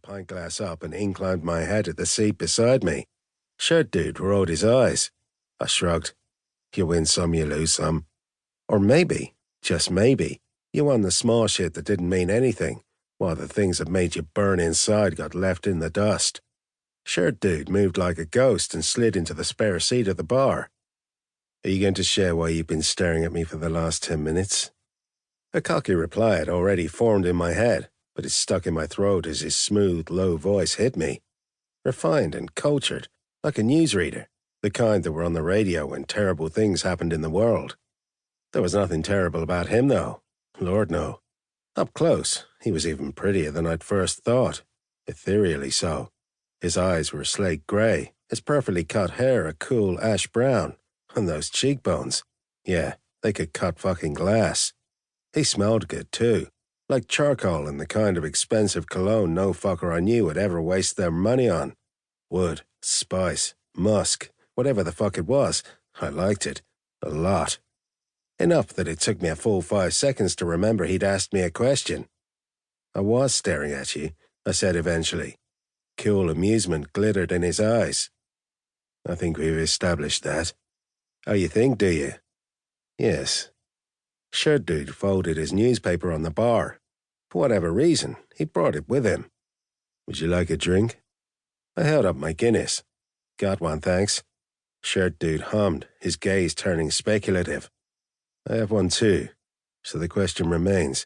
pint glass up and inclined my head at the seat beside me. Shirt dude rolled his eyes. I shrugged. You win some, you lose some. Or maybe, just maybe, you won the small shit that didn't mean anything, while the things that made you burn inside got left in the dust. Shirt dude moved like a ghost and slid into the spare seat of the bar. Are you going to share why you've been staring at me for the last 10 minutes? A cocky reply had already formed in my head, but it stuck in my throat as his smooth, low voice hit me. Refined and cultured, like a newsreader, the kind that were on the radio when terrible things happened in the world. There was nothing terrible about him, though. Lord, no. Up close, he was even prettier than I'd first thought, ethereally so. His eyes were slate grey, his perfectly cut hair a cool ash brown, and those cheekbones, yeah, they could cut fucking glass. He smelled good, too, like charcoal and the kind of expensive cologne no fucker I knew would ever waste their money on. Wood, spice, musk, whatever the fuck it was, I liked it. A lot. Enough that it took me a full 5 seconds to remember he'd asked me a question. I was staring at you, I said eventually. Cool amusement glittered in his eyes. I think we've established that. Oh, you think, do you? Yes. Shirt dude folded his newspaper on the bar. For whatever reason, he brought it with him. Would you like a drink? I held up my Guinness. Got one, thanks. Shirt dude hummed, his gaze turning speculative. I have one too. So the question remains,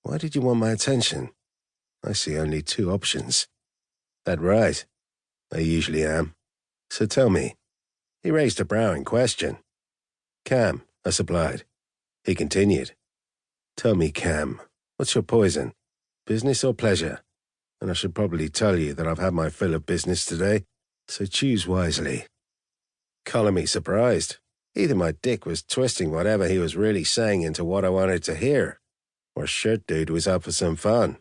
why did you want my attention? I see only 2 options. That right? I usually am. So tell me. He raised a brow in question. Cam, I supplied. He continued. Tell me, Cam, what's your poison? Business or pleasure? And I should probably tell you that I've had my fill of business today, so choose wisely. Calling me surprised. Either my dick was twisting whatever he was really saying into what I wanted to hear, or shirt dude was up for some fun.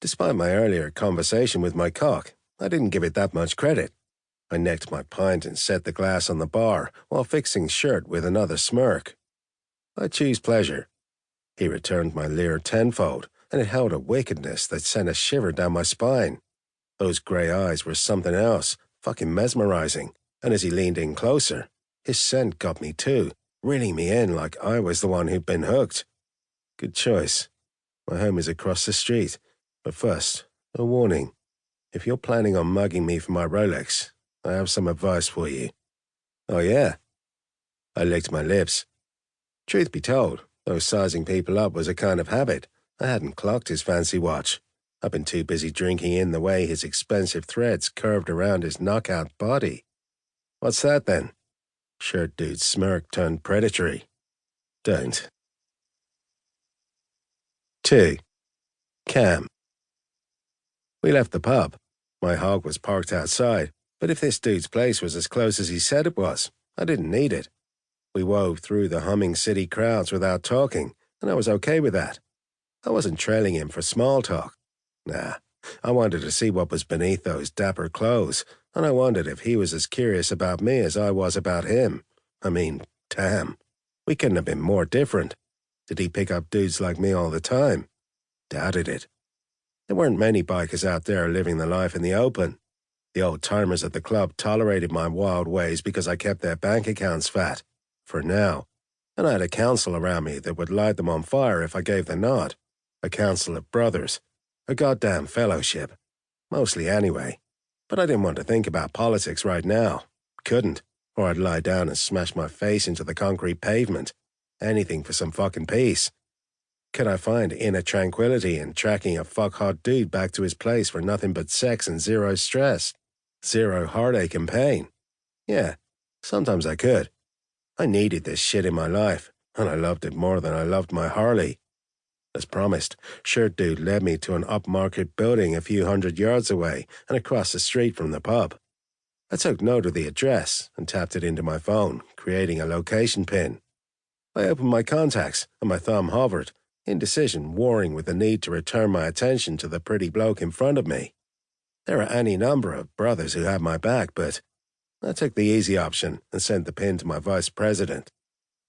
Despite my earlier conversation with my cock, I didn't give it that much credit. I necked my pint and set the glass on the bar while fixing shirt with another smirk. I choose pleasure. He returned my leer tenfold, and it held a wickedness that sent a shiver down my spine. Those grey eyes were something else, fucking mesmerizing, and as he leaned in closer, his scent got me too, reeling me in like I was the one who'd been hooked. Good choice. My home is across the street, but first, a warning. If you're planning on mugging me for my Rolex, I have some advice for you. Oh yeah? I licked my lips. Truth be told, though sizing people up was a kind of habit, I hadn't clocked his fancy watch. I'd been too busy drinking in the way his expensive threads curved around his knockout body. What's that then? Shirt dude's smirk turned predatory. Don't. 2. Cam. We left the pub. My hog was parked outside, but if this dude's place was as close as he said it was, I didn't need it. We wove through the humming city crowds without talking, and I was okay with that. I wasn't trailing him for small talk. Nah, I wanted to see what was beneath those dapper clothes, and I wondered if he was as curious about me as I was about him. I mean, damn, we couldn't have been more different. Did he pick up dudes like me all the time? Doubted it. There weren't many bikers out there living the life in the open. The old-timers at the club tolerated my wild ways because I kept their bank accounts fat, for now, and I had a council around me that would light them on fire if I gave the nod. A council of brothers. A goddamn fellowship. Mostly anyway. But I didn't want to think about politics right now. Couldn't, or I'd lie down and smash my face into the concrete pavement. Anything for some fucking peace. Could I find inner tranquility in tracking a fuck-hot dude back to his place for nothing but sex and zero stress? Zero heartache and pain? Yeah, sometimes I could. I needed this shit in my life, and I loved it more than I loved my Harley. As promised, shirt dude led me to an upmarket building a few hundred yards away and across the street from the pub. I took note of the address and tapped it into my phone, creating a location pin. I opened my contacts, and my thumb hovered, indecision warring with the need to return my attention to the pretty bloke in front of me. There are any number of brothers who had my back, but I took the easy option and sent the pin to my vice president.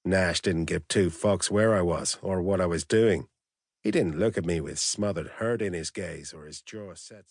Nash didn't give 2 fucks where I was or what I was doing. He didn't look at me with smothered hurt in his gaze or his jaw set.